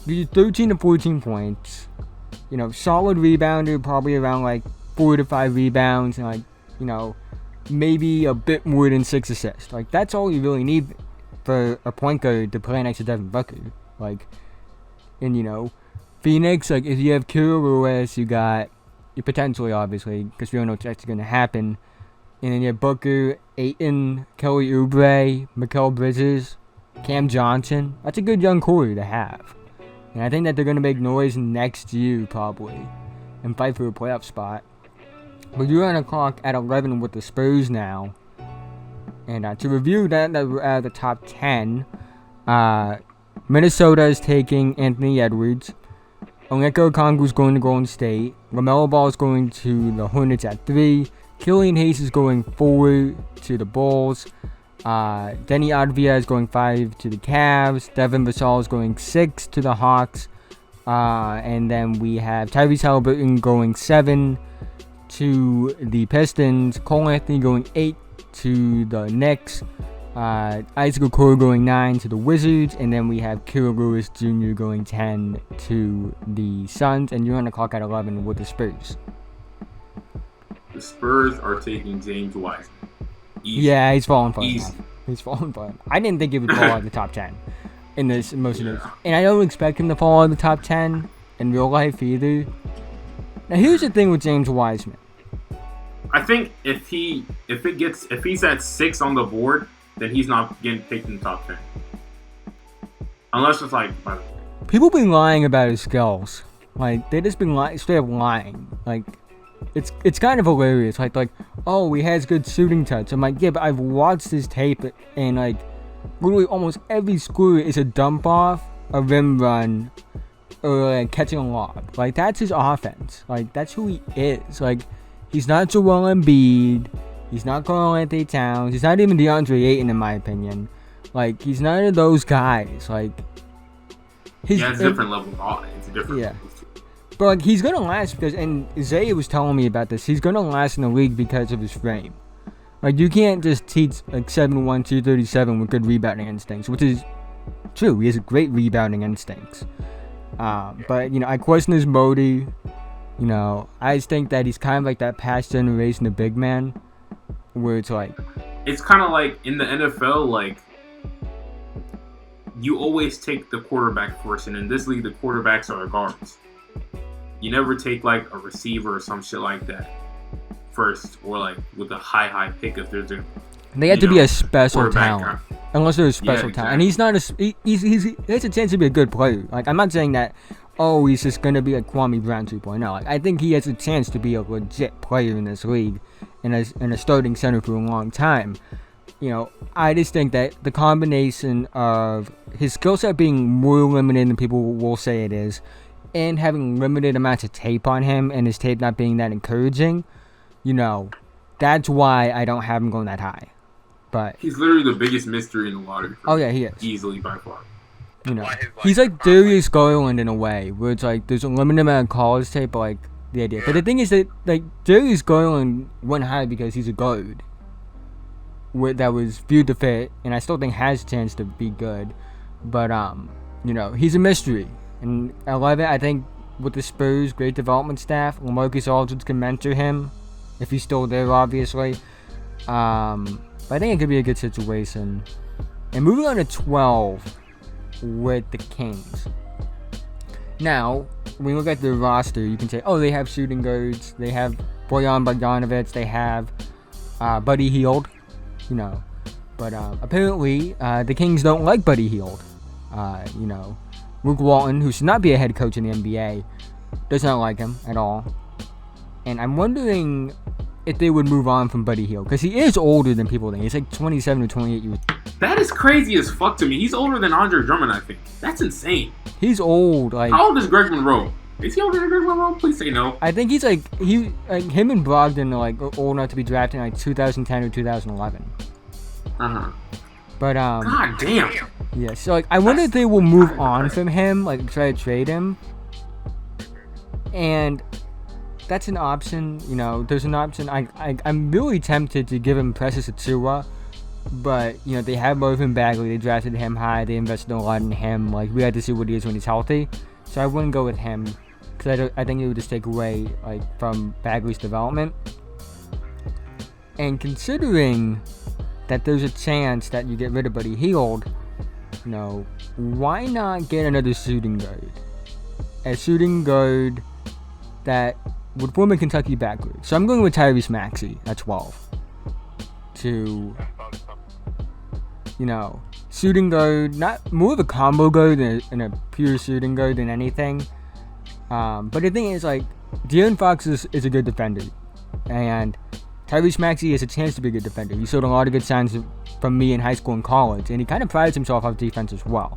Yeah. 13 to 14 points. Solid rebounder, probably around, like, 4 to 5 rebounds. And, like, maybe a bit more than 6 assists. Like, that's all you really need for a point guard to play next to Devin Booker. Like, and, Phoenix, like, if you have Kira Lewis, you got... potentially, obviously, because we don't know what's actually going to happen. And then you have Booker, Ayton, Kelly Oubre, Mikal Bridges, Cam Johnson. That's a good young core to have. And I think that they're going to make noise next year, probably, and fight for a playoff spot. But you're on a clock at 11 with the Spurs now. And to review that we're at the top 10, Minnesota is taking Anthony Edwards. Onyeka Okongwu's going to Golden State. LaMelo Ball is going to the Hornets at 3. Killian Hayes is going 4 to the Bulls. Denny Advia is going 5 to the Cavs. Devin Vassell is going 6 to the Hawks. And then we have Tyrese Haliburton going 7 to the Pistons. Cole Anthony going 8 to the Knicks. Isaac Okoro going 9 to the Wizards, and then we have Kira Lewis Jr. going 10 to the Suns, and you're on the clock at 11 with the Spurs.
The Spurs are taking James Wiseman. Easy.
Yeah, he's falling for him. He's falling for him. I didn't think he would fall out of the top 10 in this most of this, and I don't expect him to fall out of the top 10 in real life either. Now, here's the thing with James Wiseman.
I think if he's at 6 on the board, then he's not getting picked in the top 10. Unless it's like...
People been lying about his skills. Like, they just been straight up lying. Like, it's kind of hilarious. Like, oh, he has good shooting touch. I'm like, yeah, but I've watched his tape, and, like, literally almost every score is a dump off, a rim run, or, like, catching a lob. Like, that's his offense. Like, that's who he is. Like, he's not Joel Embiid. He's not Karl Anthony Towns. He's not even DeAndre Ayton, in my opinion. Like, he's none of those guys. Like,
it's a different level. It's a different level.
But, like, he's going to last because, and Zay was telling me about this, he's going to last in the league because of his frame. Like, you can't just teach, like, 7'1", 237 with good rebounding instincts, which is true. He has great rebounding instincts. But, I question his motor. I just think that he's kind of like that past generation of big man. Where it's like...
It's kind of like in the NFL, like, you always take the quarterback first, and in this league, the quarterbacks are the guards. You never take, like, a receiver or some shit like that first, or, like, with a high pick if there's a...
They have to be a special talent. Unless they're a special talent. And he's not he has a chance to be a good player. Like, I'm not saying that, oh, he's just going to be like Kwame Brown 2.0. Like, I think he has a chance to be a legit player in this league. And a starting center for a long time. I just think that the combination of his skill set being more limited than people will say it is, and having limited amounts of tape on him, and his tape not being that encouraging, that's why I don't have him going that high. But
he's literally the biggest mystery in the lottery.
Oh yeah, he is.
Easily by far.
He's like Darius Garland in a way, where it's like there's a limited amount of college tape, but like the idea. But the thing is that like Darius Garland went high because he's a guard that was viewed to fit, and I still think has a chance to be good. But he's a mystery. And I love it. I think with the Spurs' great development staff, LaMarcus Aldridge can mentor him if he's still there, obviously. But I think it could be a good situation. And moving on to 12 with the Kings. Now, when you look at their roster, you can say, oh, they have shooting guards. They have Bojan Bogdanovic. They have Buddy Hield. But apparently, the Kings don't like Buddy Hield. Luke Walton, who should not be a head coach in the NBA, does not like him at all. And I'm wondering if they would move on from Buddy Hield, because he is older than people think. He's like 27 or 28 years.
That is crazy as fuck to me. He's older than Andre Drummond, I think. That's insane.
He's old. Like,
how old is Greg Monroe? Is he older than Greg Monroe? Please say no.
I think he's him and Brogdon are like old enough to be drafted in like 2010 or 2011. But
God damn.
Yeah, so like I wonder if they will move on from him, like try to trade him. And that's an option, there's an option. I'm really tempted to give him Precious Achiuwa, but they have Marvin Bagley. They drafted him high. They invested a lot in him. Like, we had to see what he is when he's healthy. So I wouldn't go with him, because I think it would just take away from Bagley's development. And considering that there's a chance that you get rid of Buddy Hield, why not get another shooting guard? A shooting guard that would form a Kentucky backcourt. So I'm going with Tyrese Maxey at 12. To, shooting guard, not more of a combo guard than a pure shooting guard than anything. But the thing is, De'Aaron Fox is a good defender. And Tyrese Maxey has a chance to be a good defender. He showed a lot of good signs from me in high school and college. And he kind of prides himself off defense as well.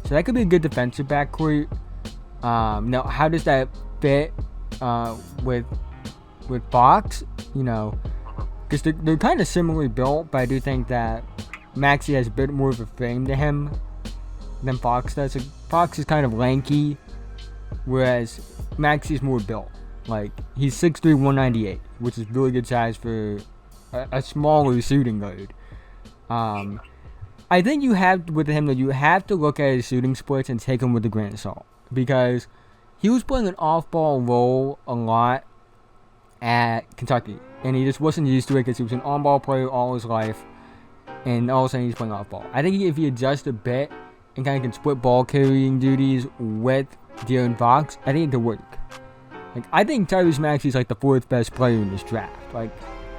So that could be a good defensive backcourt. Now, how does that fit with Fox? Because they're kind of similarly built, but I do think that Maxey has a bit more of a frame to him than Fox does. Fox is kind of lanky, whereas Maxey's more built. He's 6'3", 198, which is really good size for a smaller shooting guard. I think you have to look at his shooting splits and take him with a grain of salt, because he was playing an off-ball role a lot at Kentucky, and he just wasn't used to it because he was an on-ball player all his life, and all of a sudden he's playing off-ball. I think if he adjusts a bit and kind of can split ball carrying duties with De'Aaron Fox, I think it could work. I think Tyrese Maxey is the fourth best player in this draft. But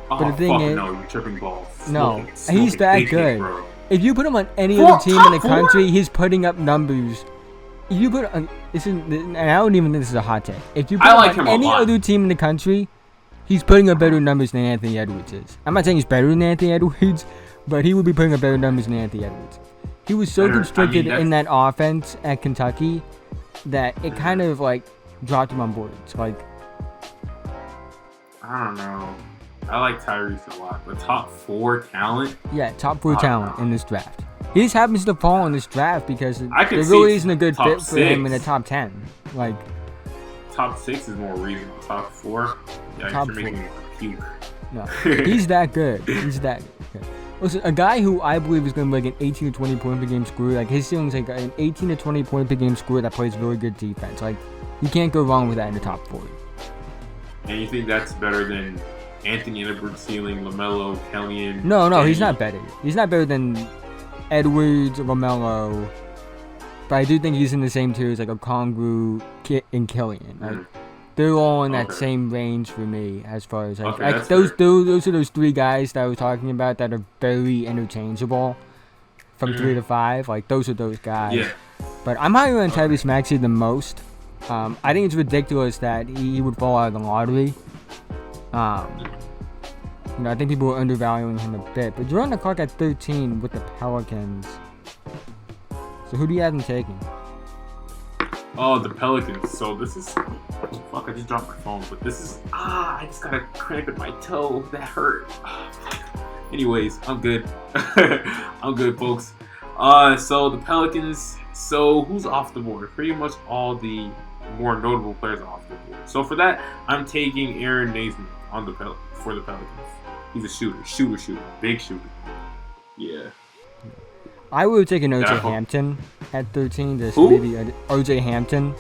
the thing is,
no, you're tripping balls.
No, he's that good. Bro. If you put him on any other team in the country, he's putting up numbers. If you put and I don't even think this is a hot take. If you put him on any other team in the country, he's putting up better numbers than Anthony Edwards is. I'm not saying he's better than Anthony Edwards, but he would be putting up better numbers than Anthony Edwards. He was so constricted in that offense at Kentucky that it kind of dropped him on boards.
I don't know. I like Tyrese a lot, but top 4 talent?
Yeah, top 4 talent in this draft. He just happens to fall in this draft because there really isn't a good fit for him in the top 10.
Top 6 is more reasonable. Top 4? Yeah,
top
you're making me puke.
No, he's that good. He's that good. Listen, a guy who I believe is going to be an 18 to 20 point per game scorer. His ceiling's an 18 to 20 point per game scorer that plays really good defense. You can't go wrong with that in the top 4.
And you think that's better than Anthony Edwards ceiling, LaMelo, Kellyan?
No, he's not better. He's not better than Edwards, LaMelo. But I do think he's in the same tier as Okongwu, and Kellyan. They're all in that same range for me as far as those are those 3 guys that I was talking about that are very interchangeable from 3 to 5. Those are those guys.
Yeah.
But I'm higher on Tyrese Maxey the most. I think it's ridiculous that he would fall out of the lottery. I think people are undervaluing him a bit. But you're on the clock at 13 with the Pelicans. So who do you have him taking?
Oh, the Pelicans. So this is... Fuck, I just dropped my phone. But this is... I just got a cramp in my toe. That hurt. Anyways, I'm good. I'm good, folks. So the Pelicans... So who's off the board? Pretty much all the more notable players are off the board. So for that, I'm taking Aaron Nesmith on for the Pelicans. He's a shooter, big shooter. Yeah.
I would have taken O.J. Hampton at 13. O.J. Hampton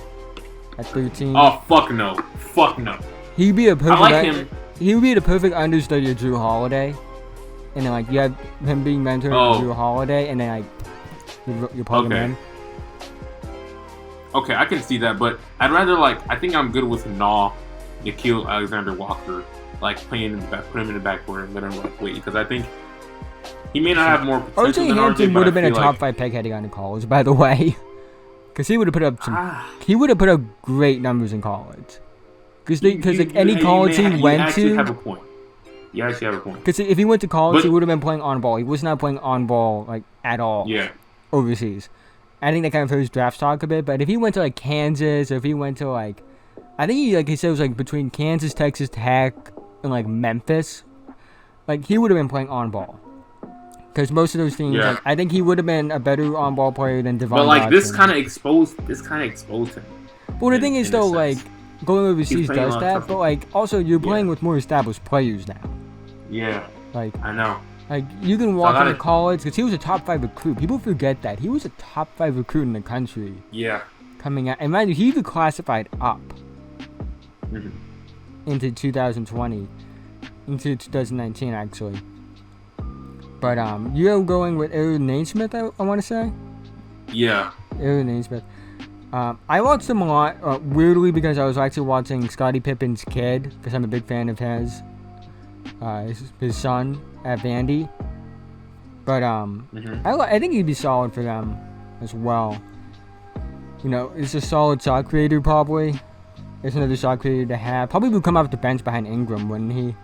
at 13.
Oh, fuck no.
He'd be a perfect.
I like him.
He would be the perfect understudy of Drew Holiday. And then, you have him being mentored by Drew Holiday, and then, you're plugging him in.
Okay, I can see that, but I'd rather, I think I'm good with Nickeil Alexander-Walker, playing in the back, put him in the backcourt and let him, wait, because I think he may not have more potential
O.J.
than
Hampton would have been a top 5 pick heading on to college, by the way. Because he would have put up he would have put up great numbers in college. Because any college he went to... You actually have a point. Because if he went to college, he would have been playing on ball. He was not playing on ball, at all.
Yeah.
Overseas. I think that kind of hurt his draft stock a bit, but if he went to Kansas, or if he went to I think he said it was between Kansas, Texas Tech, and Memphis, he would have been playing on ball. Because most of those teams, I think he would have been a better on ball player than Devon Dotson.
This kind of exposed him.
Well, the thing is though, going overseas does that, but also you're playing with more established players now.
Yeah. I know.
You can walk into college, because he was a top 5 recruit. People forget that. He was a top 5 recruit in the country.
Yeah.
Coming out. And mind you, he even classified up into 2020. Into 2019, actually. But, you're going with Aaron Nesmith, I want to say?
Yeah.
Aaron Nesmith. I watched him a lot, weirdly, because I was actually watching Scottie Pippen's kid, because I'm a big fan of his son at Vandy. But I think he'd be solid for them as well. It's a solid shot creator probably. It's another shot creator to have. Probably would come off the bench behind Ingram, wouldn't he?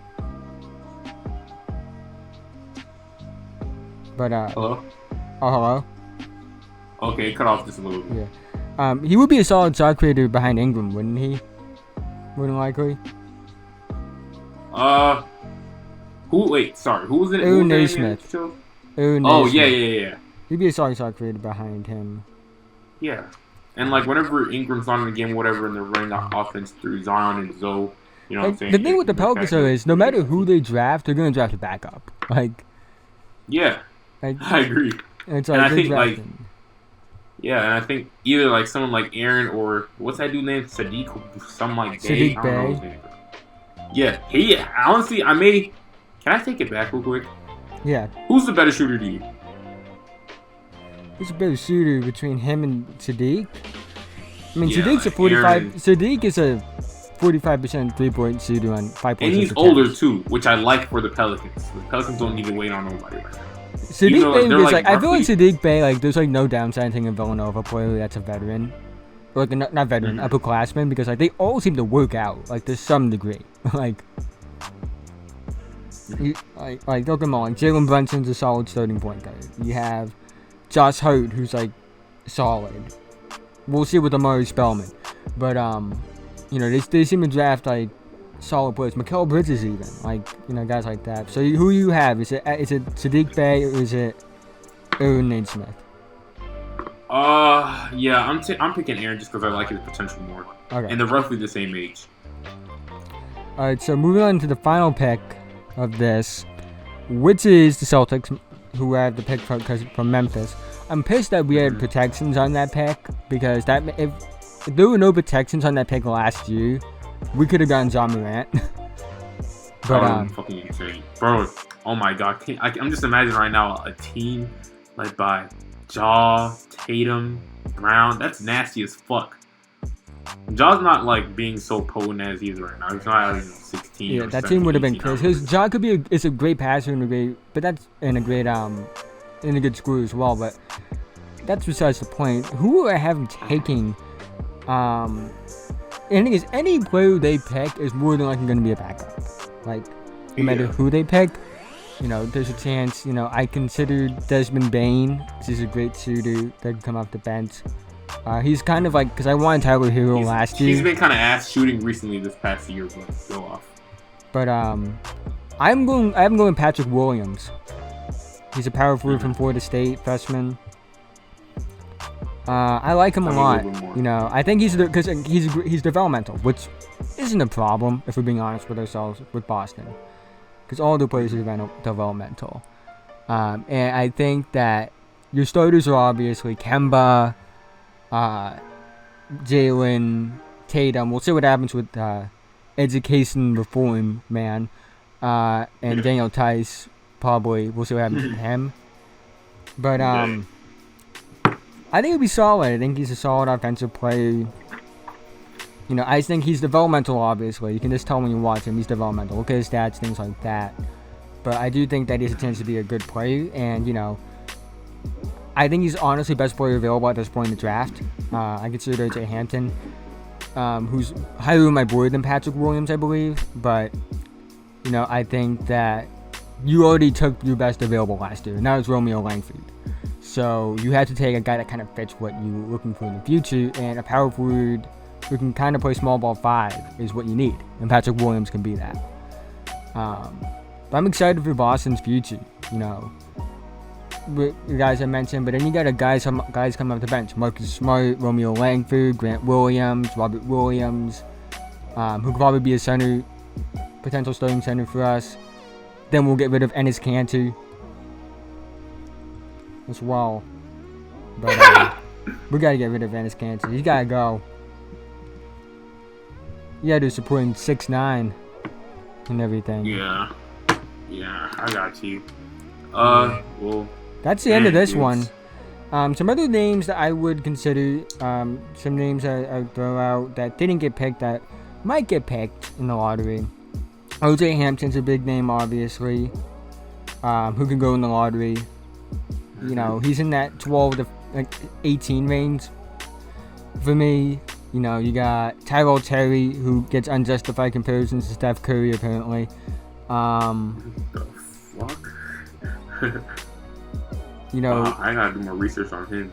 But
hello?
Oh, hello?
Okay, cut off just a little bit.
Yeah. He would be a solid shot creator behind Ingram, wouldn't he? More than likely.
Who was it?
Aaron Nesmith.
Oh, yeah.
He'd be a solid shot creator behind him.
Yeah. And, whenever Ingram's on in the game, whatever, and they're running offense through Zion and Zoe, you know what I'm saying?
The thing with the Pelicans, though, is no matter who they draft, they're going to draft a backup.
Yeah. I agree.
And
I think, yeah, and I think either, someone like Aaron or, what's that dude named? Sadiq? Something like Bey.
Sadiq Bey.
Yeah, honestly, can I take it back real quick?
Yeah.
Who's the better shooter to you?
Who's a better shooter between him and Sadiq? I mean,
Yeah,
Sadiq's a 45.
Aaron.
Sadiq is a 45% 3-point shooter on 5 points.
And he's older too, which I like for the Pelicans. The Pelicans don't need to wait on nobody right now.
Sadiq Bey is I feel like Sadiq Bey, there's no downside thing in Villanova player that's a veteran. Or not veteran, upperclassman, because they all seem to work out, to some degree. Don't get me wrong, Jalen Brunson's a solid starting point guard. You have Josh Hart, who's solid. We'll see with Amari Spellman. But they seem to draft solid players. Mikal Bridges even. Guys like that. So who you have? Is it Sadiq Bey or is it Aaron Nesmith?
Yeah, I'm picking Aaron just because I like his potential more.
Okay.
And they're roughly the same age.
Alright, so moving on to the final pick of this, which is the Celtics, who have the pick from Memphis. I'm pissed that we had protections on that pick, because if there were no protections on that pick last year, we could have gotten John Morant. But
fucking insane, bro. Oh my god, I'm just imagining right now a team led by Jaw, Tatum, Brown. That's nasty as fuck. Jaw's not being so potent as he is right now. He's not 16.
Yeah, that team would have been crazy. Because Jaw could be is a great passer and a good scorer as well. But that's besides the point. Who I have him taking? And the thing is, any player they pick is more than likely going to be a backup. no matter who they pick. There's a chance. I considered Desmond Bane. He's a great shooter that can come off the bench. He's kind of like, because I wanted Tyler Hero last year.
He's been kind of ass shooting recently this past year, but go off.
But I'm going Patrick Williams. He's a power forward from Florida State, freshman. I like him a lot. I think he's developmental, which isn't a problem if we're being honest with ourselves with Boston, because all the players are developmental. And I think that your starters are obviously Kemba, Jalen, Tatum. We'll see what happens with education reform man, and Daniel Tice. Probably we'll see what happens with him. But I think he'll be solid. I think he's a solid offensive player. I think he's developmental, obviously. You can just tell when you watch him, he's developmental. Look at his stats, things like that. But I do think that he has a chance to be a good player. And, I think he's honestly best player available at this point in the draft. I consider R.J. Hampton, who's higher on my board than Patrick Williams, I believe. But, I think that you already took your best available last year. Now it's Romeo Langford. So you have to take a guy that kind of fits what you're looking for in the future. And a power forward who can kind of play small ball 5 is what you need. And Patrick Williams can be that. But I'm excited for Boston's future. The guys I mentioned. But then you got guys coming off the bench. Marcus Smart, Romeo Langford, Grant Williams, Robert Williams. Who could probably be a center, potential starting center for us. Then we'll get rid of Enes Kanter as well. But we gotta get rid of Enes Kanter. He's gotta go. You gotta do supporting 6'9" and everything.
Yeah, I got you. Well,
that's the end of this one. Some other names that I would consider, some names I throw out that didn't get picked that might get picked in the lottery. O.J. Hampton's a big name, obviously, who can go in the lottery. He's in that 12 to 18 range. For me, you got Tyrell Terry, who gets unjustified comparisons to Steph Curry, apparently.
The fuck? I gotta do more research on him.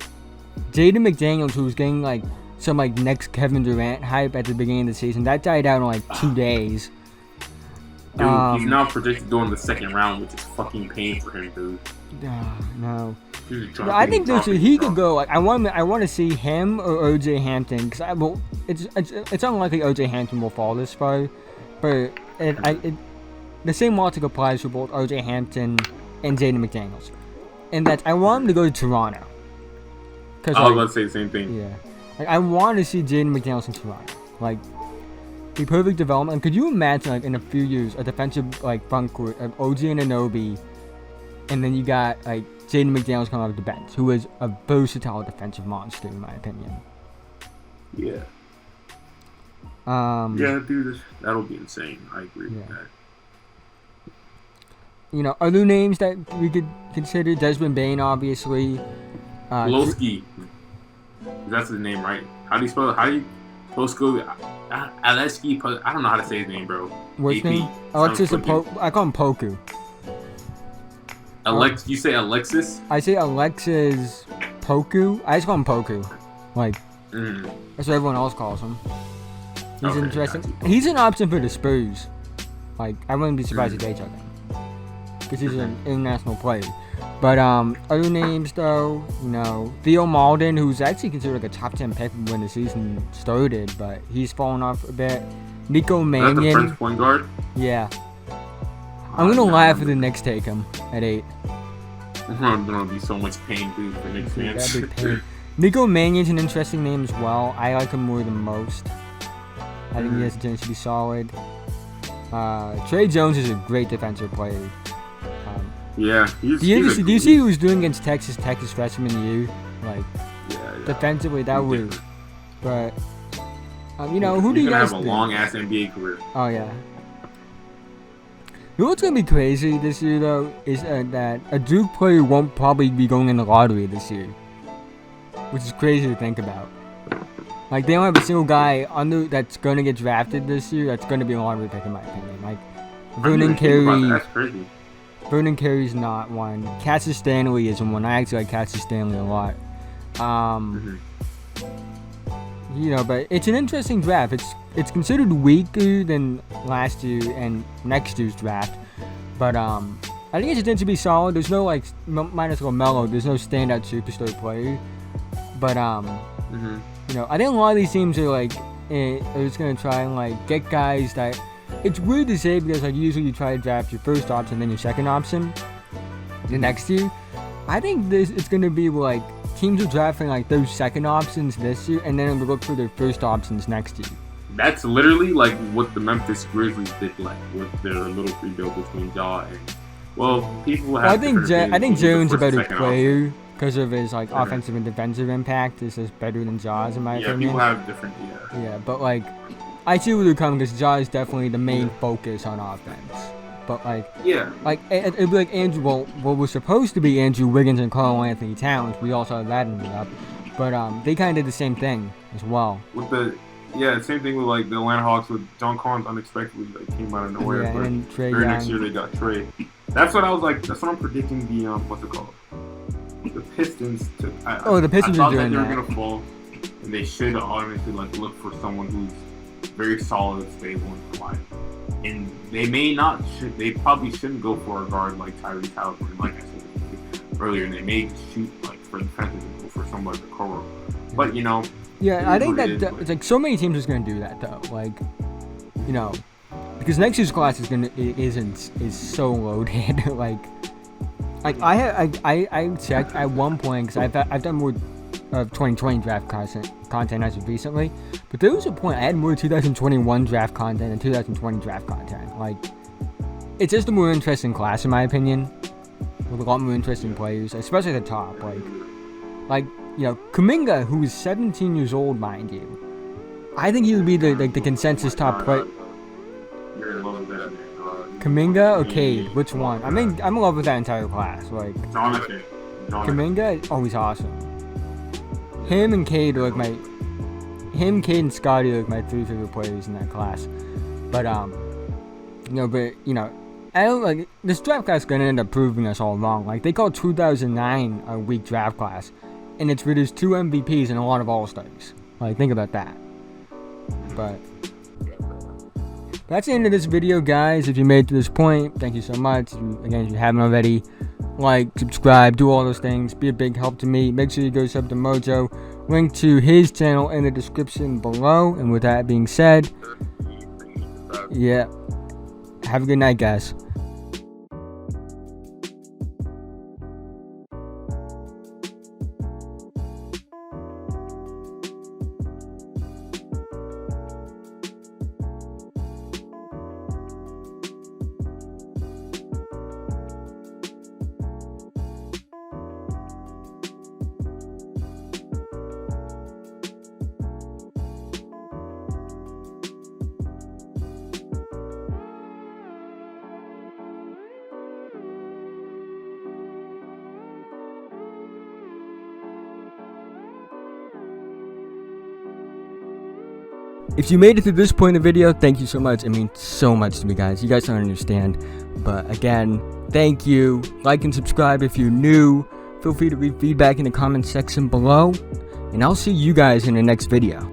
Jaden McDaniels, who's getting some next Kevin Durant hype at the beginning of the season, that died out in 2 days.
Dude, he's now predicted going the second round, which is fucking pain for him, dude.
No. I think he could go. I want to see him or O.J. Hampton, because it's unlikely O.J. Hampton will fall this far, but the same logic applies for both O.J. Hampton and Jaden McDaniels, and that I want him to go to Toronto.
I was about to say the same thing.
Yeah, I want to see Jaden McDaniels in Toronto, the perfect development. Could you imagine, in a few years, a defensive front court of OG Anunoby, and then you got Jaden McDaniels coming off the bench, who is a versatile defensive monster, in my opinion.
Yeah. Yeah, dude, that'll be insane. I agree with that.
Other names that we could consider: Desmond Bane, obviously.
Lowski. That's his name, right? How do you spell it? How do you? Lowski. Aleski. I don't know how to say his name, bro.
What's his name? Alexis. I call him Poku.
You say Alexis?
I say Alexis Poku. I just call him Poku. That's what everyone else calls him. He's interesting. He's an option for the Spurs. I wouldn't be surprised if they took him, because he's an international player. But other names though, Theo Malden, who's actually considered a top 10 pick when the season started, but he's fallen off a bit. Nico Mannion.
Is that the French point guard?
Yeah. I'm gonna laugh if the Knicks take him at 8.
There's gonna be so much pain, dude, for Knicks fans.
That'd be pain. Nico Mannion's an interesting name as well. I like him more than most. I think he has a chance to be solid. Trey Jones is a great defensive player.
Yeah,
do you see who was doing against Texas freshman year? Defensively, that was. But who do you guys
have a long ass NBA career?
Oh yeah. You know what's gonna be crazy this year though is that a Duke player won't probably be going in the lottery this year, which is crazy to think about. They don't have a single guy that's gonna get drafted this year that's gonna be a lottery pick, in my opinion. Vernon
That's crazy.
Vernon Carey's not one. Cassius Stanley isn't one. I actually like Cassius Stanley a lot. You know, but it's an interesting draft. It's considered weaker than last year and next year's draft, but I think it's intended to be solid. There's no like minus LaMelo. There's no standout superstar player, but you know, I think a lot of these teams are like are just gonna try and like get guys that. It's weird to say because like usually you try to draft your first option, then your second option the next year. I think it's gonna be like teams are drafting like those second options this year, and then we look for their first options next year.
That's literally like what the Memphis Grizzlies did, like with their little rebuild between Ja and people have.
I think Jalen's a better player because of his like offensive and defensive impact. Is just better than Ja's in my opinion.
Yeah, people have different.
Yeah, but like I see where they're coming because Ja is definitely the main focus on offense. But like, it'd be like Andrew. Well, what was supposed to be Andrew Wiggins and Karl Anthony Towns. We also had that ended up, but they kind of did the same thing as well.
With the same thing with like the Atlanta Hawks with John Collins unexpectedly like came out of nowhere.
Yeah, and Trae
very next year they got Trae. That's what I was like. That's what I'm predicting. The what's it called? The Pistons.
The Pistons are doing that.
They were gonna fall, and they should obviously like look for someone who's very solid and stable and quiet. And they they probably shouldn't go for a guard like Tyrese Halliburton, like I said earlier, and they may shoot like for defensive and go for somebody to cover. But you know.
Yeah, I think that it's like so many teams are going to do that though. Like, you know, because next year's class is so loaded. like I checked at one point because I've done more of 2020 draft content as of recently, but there was a point I had more 2021 draft content than 2020 draft content. Like, it's just a more interesting class in my opinion, with a lot more interesting players, especially at the top. Like you know, Kuminga, who is 17 years old, mind you, I think he would be the consensus top player. Kuminga or Cade? Which one? I mean, I'm in love with that entire class. Like,
Jonathan.
Kuminga, he's awesome. Him and Cade are like Cade and Scotty are like my three favorite players in that class. But I don't like this draft class is gonna end up proving us all wrong. Like, they call 2009 a weak draft class, and it's produced 2 MVPs and a lot of All-Stars. Like, think about that. But that's the end of this video, guys. If you made it to this point, thank you so much. If you haven't already, like, subscribe, do all those things. Be a big help to me. Make sure you go sub to Mojo. Link to his channel in the description below. And with that being said, yeah, have a good night, guys. If you made it to this point in the video, thank you so much. It means so much to me, guys. You guys don't understand. But again, thank you. Like and subscribe if you're new. Feel free to leave feedback in the comment section below. And I'll see you guys in the next video.